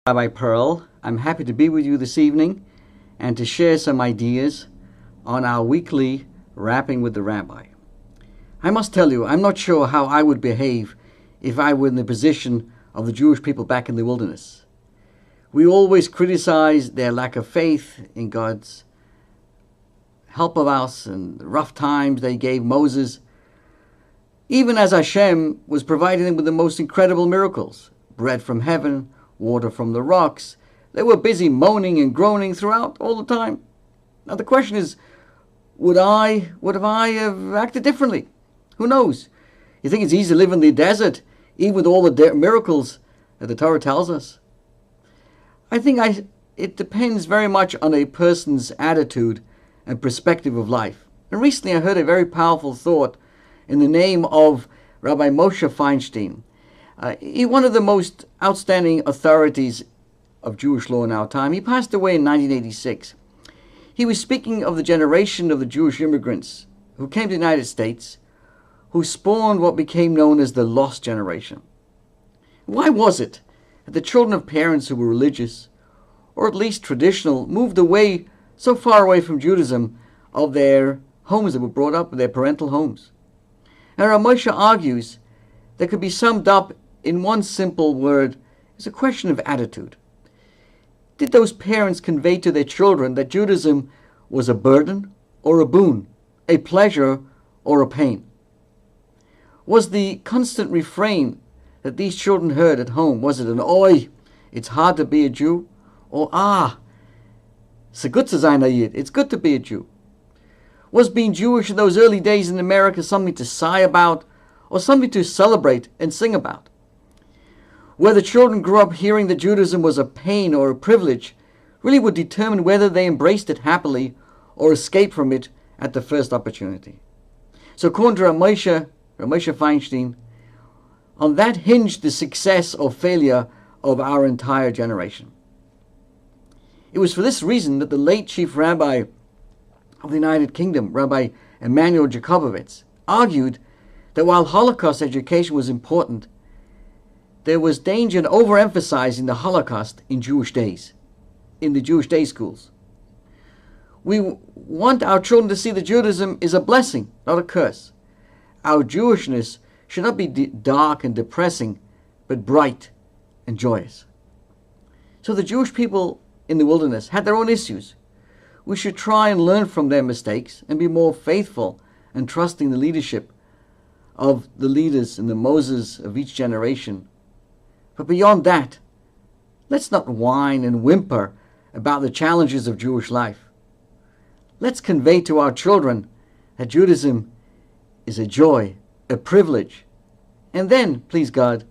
Rabbi Pearl. I'm happy to be with you this evening and to share some ideas on our weekly Rapping with the Rabbi. I must tell you, I'm not sure how I would behave if I were in the position of the Jewish people back in the wilderness. We always criticized their lack of faith in God's help of us and the rough times they gave Moses, even as Hashem was providing them with the most incredible miracles, bread from heaven, water from the rocks. They were busy moaning and groaning throughout all the time. Now the question is, would I have acted differently? Who knows? You think it's easy to live in the desert, even with all the miracles that the Torah tells us? I think it depends very much on a person's attitude and perspective of life. And recently I heard a very powerful thought in the name of Rabbi Moshe Feinstein. He's one of the most outstanding authorities of Jewish law in our time. He passed away in 1986. He was speaking of the generation of the Jewish immigrants who came to the United States, who spawned what became known as the lost generation. Why was it that the children of parents who were religious, or at least traditional, moved away so far away from Judaism of their homes that were brought up, their parental homes? And Ramosha argues that could be summed up in one simple word: is a question of attitude. Did those parents convey to their children that Judaism was a burden or a boon, a pleasure or a pain? Was the constant refrain that these children heard at home, was it an "Oi, it's hard to be a Jew," or "it's good to sein a Yid, it's good to be a Jew"? Was being Jewish in those early days in America something to sigh about or something to celebrate and sing about? Whether children grew up hearing that Judaism was a pain or a privilege really would determine whether they embraced it happily or escaped from it at the first opportunity. So according to Ramosha Feinstein, on that hinged the success or failure of our entire generation. It was for this reason that the late Chief Rabbi of the United Kingdom, Rabbi Emanuel Jacobovitz, argued that while Holocaust education was important, there was danger in overemphasizing the Holocaust in Jewish days, in the Jewish day schools. We want our children to see that Judaism is a blessing, not a curse. Our Jewishness should not be dark and depressing, but bright and joyous. So the Jewish people in the wilderness had their own issues. We should try and learn from their mistakes and be more faithful and trusting the leadership of the leaders and the Moses of each generation. But beyond that, let's not whine and whimper about the challenges of Jewish life. Let's convey to our children that Judaism is a joy, a privilege, and then, please God,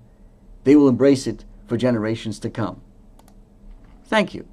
they will embrace it for generations to come. Thank you.